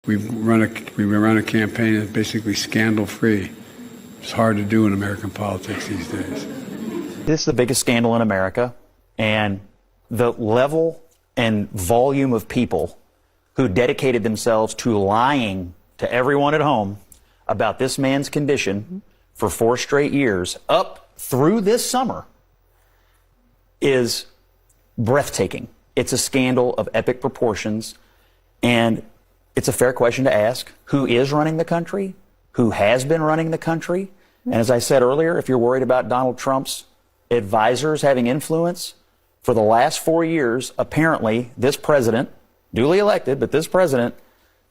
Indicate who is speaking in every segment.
Speaker 1: We run a campaign that's basically scandal-free. It's hard to do in American politics these days.
Speaker 2: This is the biggest scandal in America, and the level and volume of people who dedicated themselves to lying to everyone at home about this man's condition for 4 straight years up through this summer is breathtaking. It's a scandal of epic proportions, and it's a fair question to ask. Who is running the country? Who has been running the country? And as I said earlier, if you're worried about Donald Trump's advisors having influence, for the last 4 years, apparently this president, duly elected, but this president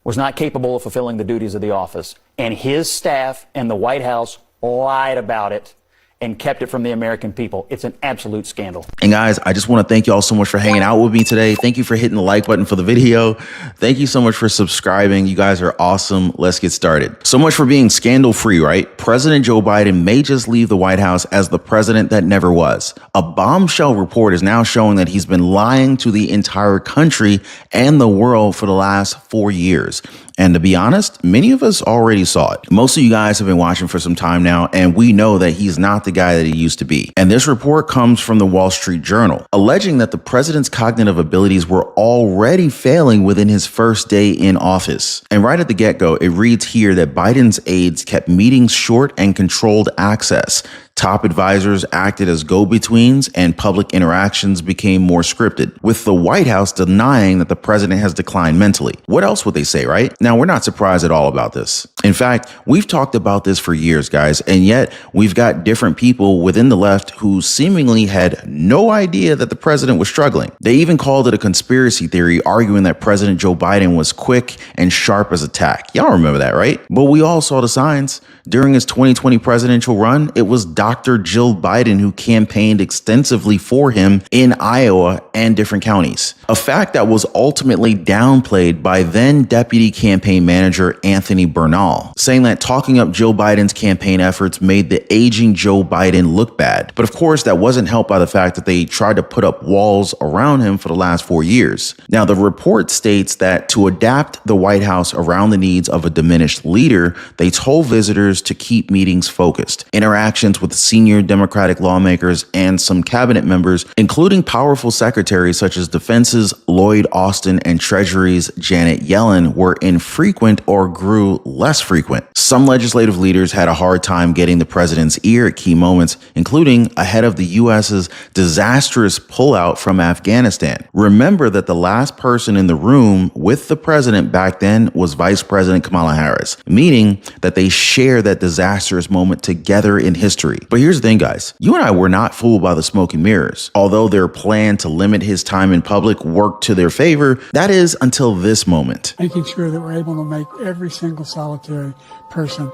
Speaker 2: was not capable of fulfilling the duties of the office. And his staff and the White House lied about it and kept it from the American people. It's an absolute scandal.
Speaker 3: And guys, I just want to thank you all so much for hanging out with me today. Thank you for hitting the like button for the video. Thank you so much for subscribing. You guys are awesome. Let's get started. So much for being scandal free, right? President Joe Biden may just leave the White House as the president that never was. A bombshell report is now showing that he's been lying to the entire country and the world for the last 4 years. And to be honest, many of us already saw it. Most of you guys have been watching for some time now, and we know that he's not the guy that he used to be. And this report comes from the Wall Street Journal, alleging that the president's cognitive abilities were already failing within his first day in office. And right at the get-go, it reads here that Biden's aides kept meetings short and controlled access. Top advisors acted as go-betweens, and public interactions became more scripted, with the White House denying that the president has declined mentally. What else would they say, right? Now, we're not surprised at all about this. In fact, we've talked about this for years, guys, and yet we've got different people within the left who seemingly had no idea that the president was struggling. They even called it a conspiracy theory, arguing that President Joe Biden was quick and sharp as a tack. Y'all remember that, right? But we all saw the signs. During his 2020 presidential run, it was Dr. Jill Biden who campaigned extensively for him in Iowa and different counties. A fact that was ultimately downplayed by then Deputy Campaign Manager Anthony Bernal, saying that talking up Joe Biden's campaign efforts made the aging Joe Biden look bad. But of course, that wasn't helped by the fact that they tried to put up walls around him for the last 4 years. Now, the report states that to adapt the White House around the needs of a diminished leader, they told visitors to keep meetings focused. Interactions with senior Democratic lawmakers and some cabinet members, including powerful secretaries such as Defense's Lloyd Austin and Treasury's Janet Yellen, were infrequent or grew less frequent. Some legislative leaders had a hard time getting the president's ear at key moments, including ahead of the U.S.'s disastrous pullout from Afghanistan. Remember that the last person in the room with the president back then was Vice President Kamala Harris, meaning that they share that disastrous moment together in history. But here's the thing, guys. You and I were not fooled by the smoke and mirrors. Although their plan to limit his time in public worked to their favor, that is until this moment.
Speaker 4: Making sure that we're able to make every single solitary person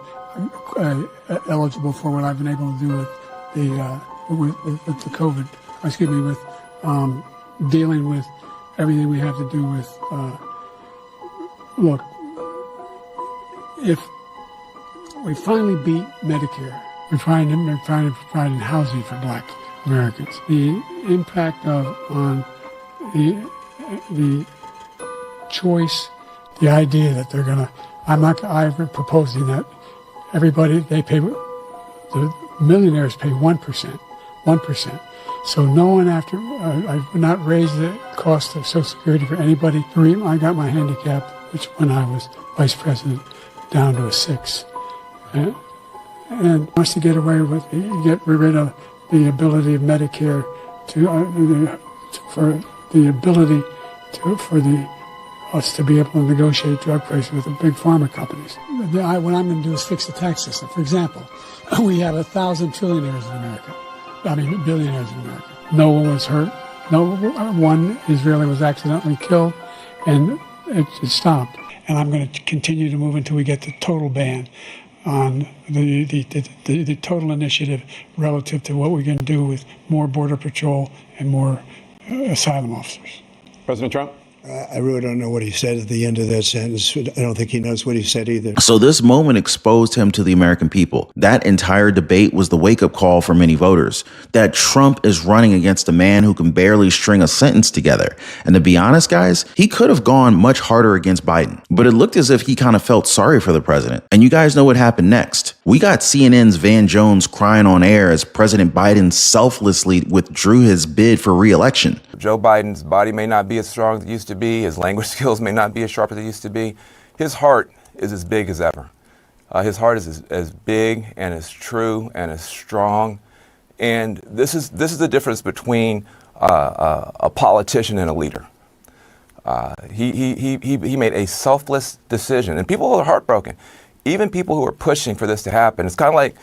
Speaker 4: eligible for what I've been able to do with the COVID, with dealing with everything we have to do with, look, if we finally beat Medicare, we're trying to provide housing for Black Americans. The impact on the choice, the idea that they're gonna, I'm proposing that everybody, the millionaires pay 1%. So no one I would not raise the cost of Social Security for anybody. I got my handicap, which when I was vice president, down to a 6. And wants to get rid of the ability of Medicare for us to be able to negotiate drug prices with the big pharma companies. What I'm going to do is fix the tax system. For example, we have 1,000 trillionaires in America. Billionaires in America. No one was hurt. No one Israeli was accidentally killed, and it stopped. And I'm going to continue to move until we get the total ban on the total initiative relative to what we're going to do with more Border Patrol and more asylum officers.
Speaker 5: President Trump? I really don't know what he said at the end of that sentence. I don't think he knows what he said either.
Speaker 3: So this moment exposed him to the American people. That entire debate was the wake-up call for many voters that Trump is running against a man who can barely string a sentence together. And to be honest, guys, he could have gone much harder against Biden, but it looked as if he kind of felt sorry for the president. And you guys know what happened next. We got CNN's Van Jones crying on air as President Biden selflessly withdrew his bid for re-election.
Speaker 6: Joe Biden's body may not be as strong as it used to be. His language skills may not be as sharp as they used to be. His heart is as big as ever. His heart is as big and as true and as strong. And this is the difference between a politician and a leader. He made a selfless decision, and people are heartbroken. Even people who are pushing for this to happen. It's kind of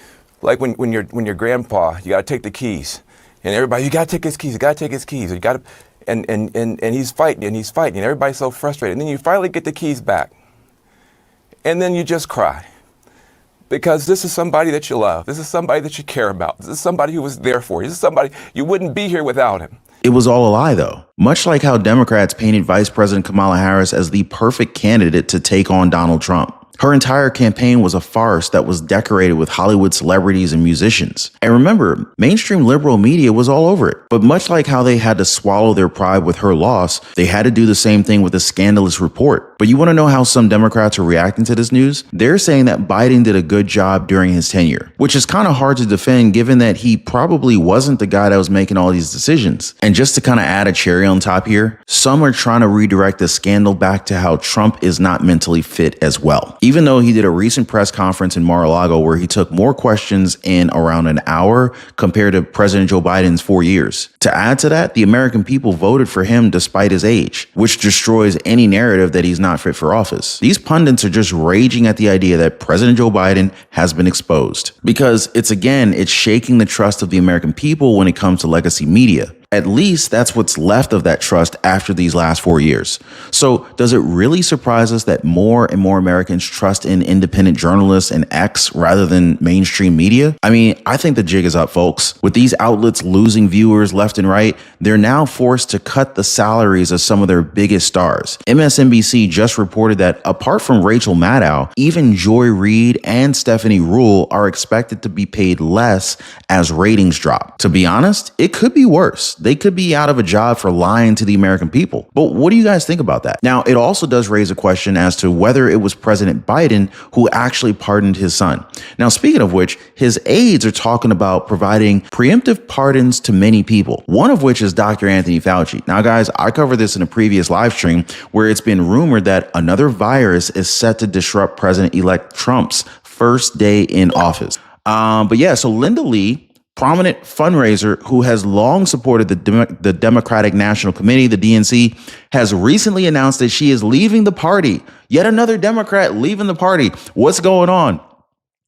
Speaker 6: like when your grandpa, you got to take the keys. And everybody, you got to take his keys, you got to take his keys. You got to, and he's fighting, and everybody's so frustrated. And then you finally get the keys back. And then you just cry. Because this is somebody that you love. This is somebody that you care about. This is somebody who was there for you. This is somebody, you wouldn't be here without him.
Speaker 3: It was all a lie, though. Much like how Democrats painted Vice President Kamala Harris as the perfect candidate to take on Donald Trump. Her entire campaign was a farce that was decorated with Hollywood celebrities and musicians. And remember, mainstream liberal media was all over it. But much like how they had to swallow their pride with her loss, they had to do the same thing with a scandalous report. But you want to know how some Democrats are reacting to this news? They're saying that Biden did a good job during his tenure, which is kind of hard to defend given that he probably wasn't the guy that was making all these decisions. And just to kind of add a cherry on top here, some are trying to redirect the scandal back to how Trump is not mentally fit as well. Even though he did a recent press conference in Mar-a-Lago where he took more questions in around an hour compared to President Joe Biden's 4 years. To add to that, the American people voted for him despite his age, which destroys any narrative that he's not fit for office. These pundits are just raging at the idea that President Joe Biden has been exposed because it's shaking the trust of the American people when it comes to legacy media. At least that's what's left of that trust after these last 4 years. So does it really surprise us that more and more Americans trust in independent journalists and X rather than mainstream media? I mean, I think the jig is up, folks. With these outlets losing viewers left and right, they're now forced to cut the salaries of some of their biggest stars. MSNBC just reported that apart from Rachel Maddow, even Joy Reid and Stephanie Ruhle are expected to be paid less as ratings drop. To be honest, it could be worse. They could be out of a job for lying to the American people. But what do you guys think about that? Now, it also does raise a question as to whether it was President Biden who actually pardoned his son. Now, speaking of which, his aides are talking about providing preemptive pardons to many people, one of which is Dr. Anthony Fauci. Now, guys, I covered this in a previous live stream where it's been rumored that another virus is set to disrupt President-elect Trump's first day in office. So Linda Lee, prominent fundraiser who has long supported the Democratic National Committee, the DNC, has recently announced that she is leaving the party. Yet another Democrat leaving the party. What's going on?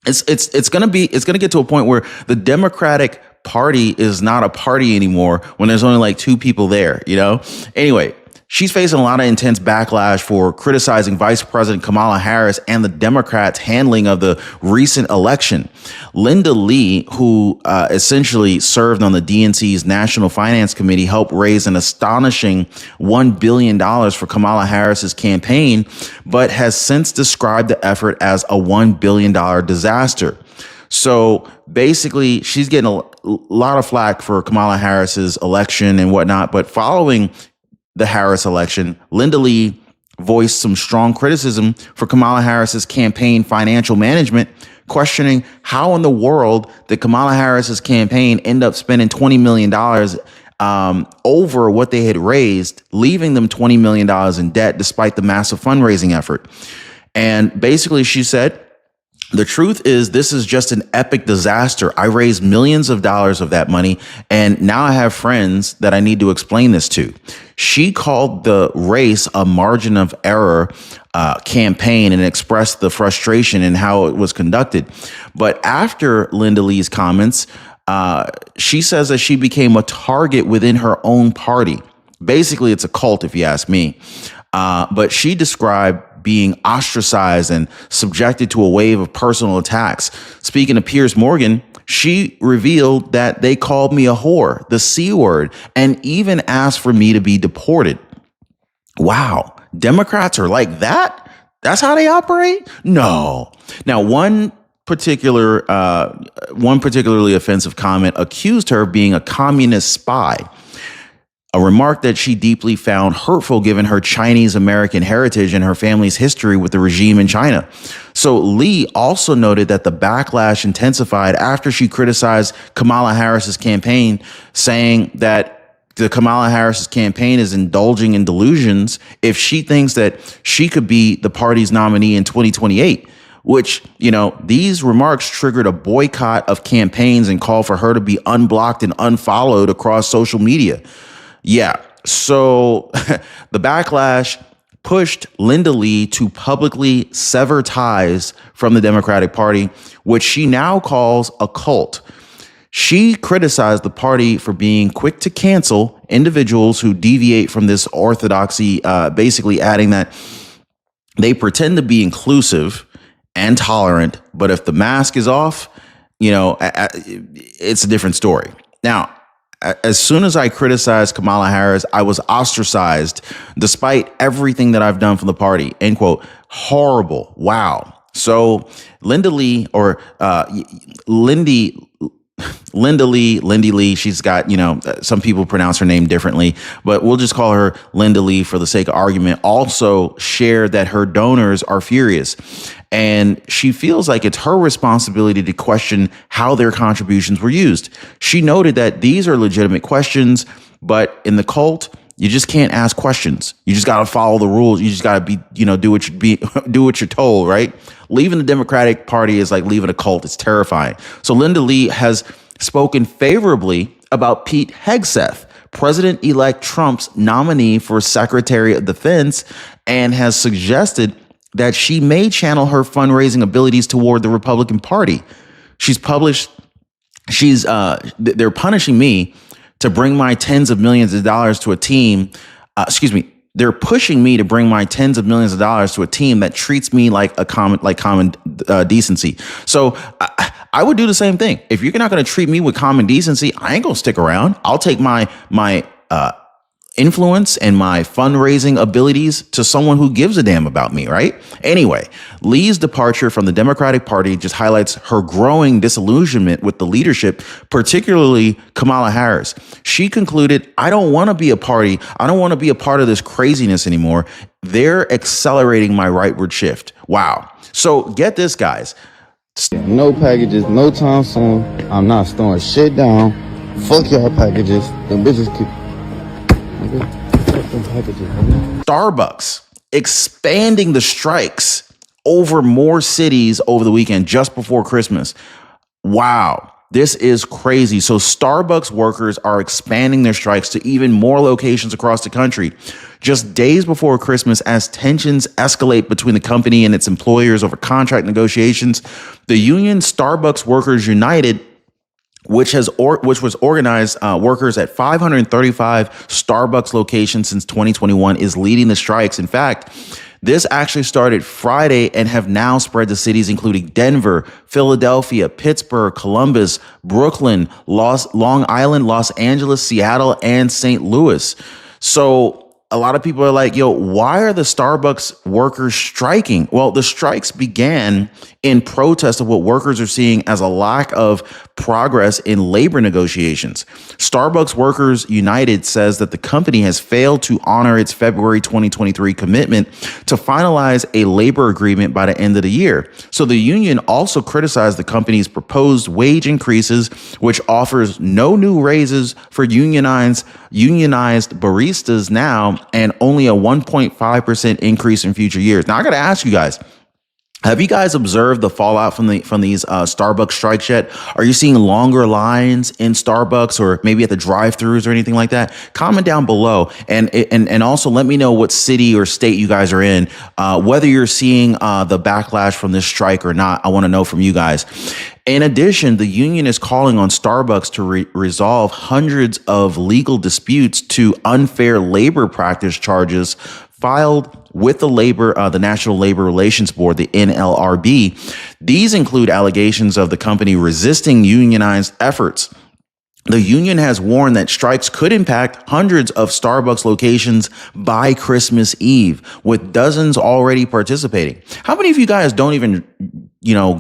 Speaker 3: It's going to get to a point where the Democratic Party is not a party anymore when there's only like 2 people there, you know? Anyway, she's facing a lot of intense backlash for criticizing Vice President Kamala Harris and the Democrats' handling of the recent election. Linda Lee, who essentially served on the DNC's National Finance Committee, helped raise an astonishing $1 billion for Kamala Harris's campaign, but has since described the effort as a $1 billion disaster. So basically, she's getting a lot of flack for Kamala Harris's election and whatnot, but following the Harris election, Linda Lee voiced some strong criticism for Kamala Harris's campaign financial management, questioning how in the world did Kamala Harris's campaign end up spending $20 million over what they had raised, leaving them $20 million in debt despite the massive fundraising effort. And basically she said, the truth is, this is just an epic disaster. I raised millions of dollars of that money, and now I have friends that I need to explain this to. She called the race a margin of error campaign and expressed the frustration in how it was conducted. But after Linda Lee's comments, she says that she became a target within her own party. Basically, it's a cult, if you ask me. But she described being ostracized and subjected to a wave of personal attacks. Speaking to Piers Morgan, she revealed that they called me a whore, the C word, and even asked for me to be deported. Wow. Democrats are like that? That's how they operate? No. Now, one particularly offensive comment accused her of being a communist spy, a remark that she deeply found hurtful given her Chinese American heritage and her family's history with the regime in China. So Lee also noted that the backlash intensified after she criticized Kamala Harris's campaign, saying that the Kamala Harris's campaign is indulging in delusions if she thinks that she could be the party's nominee in 2028, which, these remarks triggered a boycott of campaigns and called for her to be unblocked and unfollowed across social media. Yeah. So the backlash pushed Linda Lee to publicly sever ties from the Democratic Party, which she now calls a cult. She criticized the party for being quick to cancel individuals who deviate from this orthodoxy, basically adding that they pretend to be inclusive and tolerant, but if the mask is off, it's a different story. Now, as soon as I criticized Kamala Harris, I was ostracized despite everything that I've done for the party, end quote. Horrible. Wow. So Linda Lee, Lindy Lee, she's got, some people pronounce her name differently, but we'll just call her Linda Lee for the sake of argument, also shared that her donors are furious. And she feels like it's her responsibility to question how their contributions were used. She noted that these are legitimate questions, but in the cult, you just can't ask questions. You just got to follow the rules. You just got to be, do what you're told, right? Leaving the Democratic Party is like leaving a cult. It's terrifying. So Linda Lee has spoken favorably about Pete Hegseth, President-elect Trump's nominee for Secretary of Defense, and has suggested that she may channel her fundraising abilities toward the Republican Party. They're punishing me to bring my tens of millions of dollars to a team. They're pushing me to bring my tens of millions of dollars to a team that treats me like common decency. So I would do the same thing. If you're not going to treat me with common decency, I ain't going to stick around. I'll take my influence and my fundraising abilities to someone who gives a damn about me, right? Anyway, Lee's departure from the Democratic Party just highlights her growing disillusionment with the leadership, particularly Kamala Harris. She concluded, I don't want to be a part of this craziness anymore. They're accelerating my rightward shift. Wow. So get this, guys.
Speaker 7: No packages, no time soon. I'm not storing shit down. Fuck y'all packages. Them bitches keep...
Speaker 3: Starbucks expanding the strikes over more cities over the weekend just before Christmas. Wow, this is crazy. So Starbucks workers are expanding their strikes to even more locations across the country just days before Christmas as tensions escalate between the company and its employers over contract negotiations. The union Starbucks Workers United, which was organized workers at 535 Starbucks locations since 2021, is leading the strikes. In fact, this actually started Friday and have now spread to cities including Denver, Philadelphia, Pittsburgh, Columbus, Brooklyn, Long Island, Los Angeles, Seattle, and St. Louis. So a lot of people are like, why are the Starbucks workers striking? Well, the strikes began in protest of what workers are seeing as a lack of progress in labor negotiations. Starbucks Workers United says that the company has failed to honor its February 2023 commitment to finalize a labor agreement by the end of the year. So the union also criticized the company's proposed wage increases, which offers no new raises for unionized baristas now and only a 1.5% increase in future years. Now, I got to ask you guys, have you guys observed the fallout from these Starbucks strikes yet? Are you seeing longer lines in Starbucks or maybe at the drive-thrus or anything like that? Comment down below and also let me know what city or state you guys are in, whether you're seeing the backlash from this strike or not. I want to know from you guys. In addition, the union is calling on Starbucks to resolve hundreds of legal disputes to unfair labor practice charges filed with the National Labor Relations Board, the NLRB. These include allegations of the company resisting unionized efforts The union has warned that strikes could impact hundreds of Starbucks locations by Christmas Eve, with dozens already participating. How many of you guys don't even,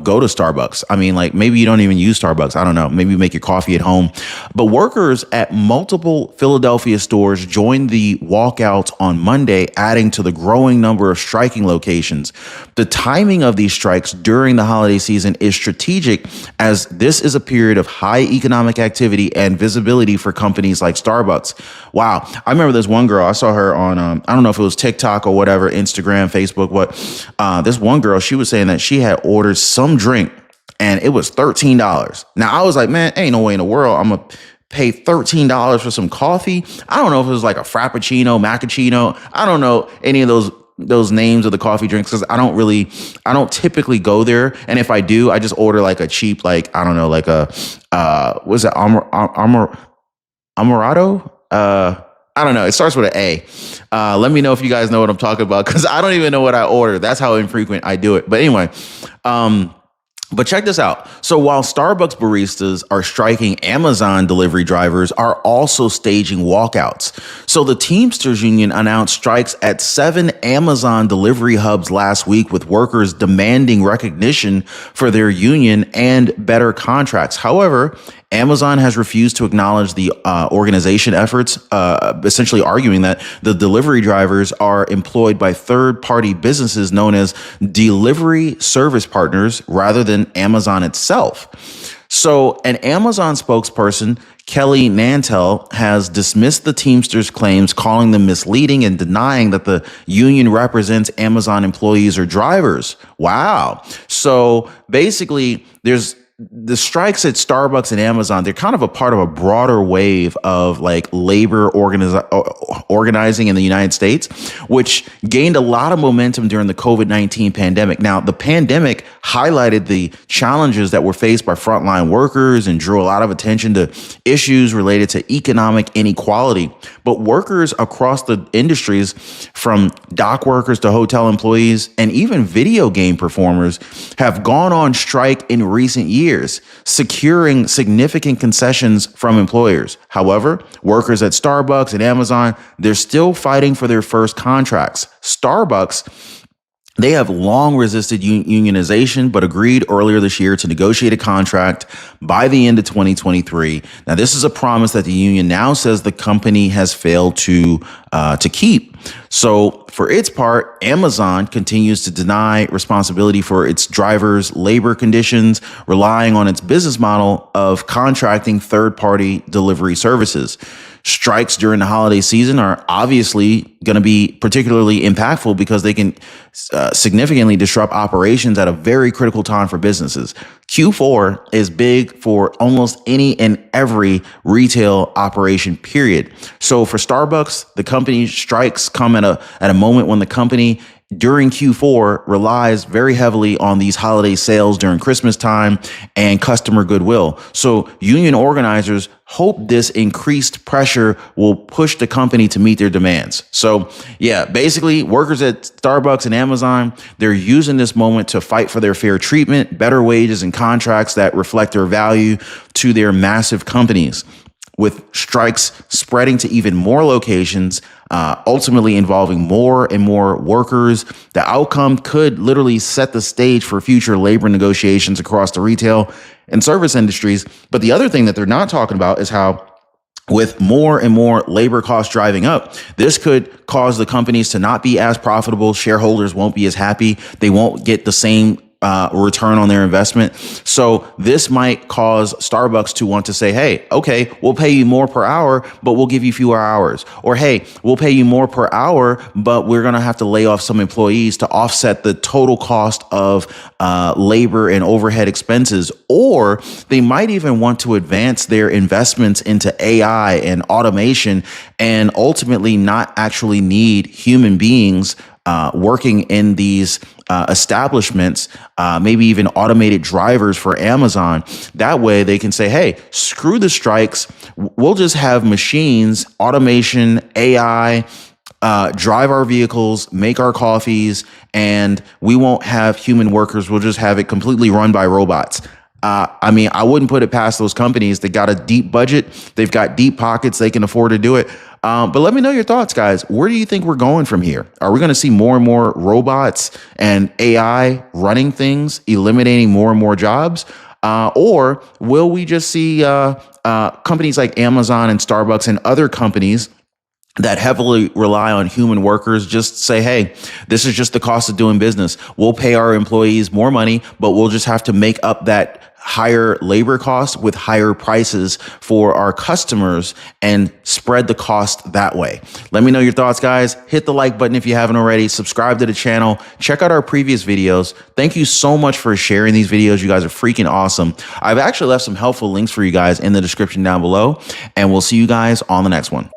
Speaker 3: go to Starbucks? I mean, like maybe you don't even use Starbucks. I don't know. Maybe you make your coffee at home. But workers at multiple Philadelphia stores joined the walkouts on Monday, adding to the growing number of striking locations. The timing of these strikes during the holiday season is strategic, as this is a period of high economic activity and visibility for companies like Starbucks. Wow. I remember this one girl, I saw her on, I don't know if it was TikTok or whatever, Instagram, Facebook, this one girl, she was saying that she had ordered some drink and it was $13. Now I was like, man, ain't no way in the world I'm going to pay $13 for some coffee. I don't know if it was like a Frappuccino, Macchiato. I don't know any of those names of the coffee drinks, because I don't typically go there. And if I do, I just order like a cheap, like, I don't know, like a, what's that? Amorado? I don't know. It starts with an A. Let me know if you guys know what I'm talking about, because I don't even know what I order. That's how infrequent I do it. But anyway, but check this out. So while Starbucks baristas are striking, Amazon delivery drivers are also staging walkouts. So the Teamsters Union announced strikes at 7 Amazon delivery hubs last week, with workers demanding recognition for their union and better contracts. However, Amazon has refused to acknowledge the organization efforts, essentially arguing that the delivery drivers are employed by third-party businesses known as delivery service partners rather than Amazon itself. So an Amazon spokesperson, Kelly Nantel, has dismissed the Teamsters' claims, calling them misleading and denying that the union represents Amazon employees or drivers. Wow. So basically, there's the strikes at Starbucks and Amazon. They're kind of a part of a broader wave of like labor organizing in the United States, which gained a lot of momentum during the COVID-19 pandemic. Now, the pandemic highlighted the challenges that were faced by frontline workers and drew a lot of attention to issues related to economic inequality. But workers across the industries, from dock workers to hotel employees and even video game performers, have gone on strike in recent years, securing significant concessions from employers. However, workers at Starbucks and Amazon, they're still fighting for their first contracts. Starbucks, they have long resisted unionization, but agreed earlier this year to negotiate a contract by the end of 2023. Now, this is a promise that the union now says the company has failed to keep. So for its part, Amazon continues to deny responsibility for its drivers' labor conditions, relying on its business model of contracting third-party delivery services. Strikes during the holiday season are obviously going to be particularly impactful because they can significantly disrupt operations at a very critical time for businesses. Q4 is big for almost any and every retail operation, period. So for Starbucks, the company strikes come at a moment when the company during Q4 relies very heavily on these holiday sales during Christmas time and customer goodwill. So union organizers hope this increased pressure will push the company to meet their demands. So yeah, basically workers at Starbucks and Amazon, they're using this moment to fight for their fair treatment, better wages, and contracts that reflect their value to their massive companies. With strikes spreading to even more locations, ultimately involving more and more workers, the outcome could literally set the stage for future labor negotiations across the retail and service industries. But the other thing that they're not talking about is how, with more and more labor costs driving up, this could cause the companies to not be as profitable. Shareholders won't be as happy. They won't get the same return on their investment. So this might cause Starbucks to want to say, hey, okay, we'll pay you more per hour, but we'll give you fewer hours. Or, hey, we'll pay you more per hour, but we're going to have to lay off some employees to offset the total cost of labor and overhead expenses. Or they might even want to advance their investments into AI and automation and ultimately not actually need human beings working in these establishments, maybe even automated drivers for Amazon. That way they can say, hey, screw the strikes. We'll just have machines, automation, AI, drive our vehicles, make our coffees, and we won't have human workers. We'll just have it completely run by robots. I mean, I wouldn't put it past those companies. They got a deep budget. They've got deep pockets. They can afford to do it. But let me know your thoughts, guys. Where do you think we're going from here? Are we going to see more and more robots and AI running things, eliminating more and more jobs? Or will we just see companies like Amazon and Starbucks and other companies that heavily rely on human workers just say, hey, this is just the cost of doing business. We'll pay our employees more money, but we'll just have to make up that higher labor cost with higher prices for our customers and spread the cost that way. Let me know your thoughts, guys. Hit the like button if you haven't already. Subscribe to the channel. Check out our previous videos. Thank you so much for sharing these videos. You guys are freaking awesome. I've actually left some helpful links for you guys in the description down below, and we'll see you guys on the next one.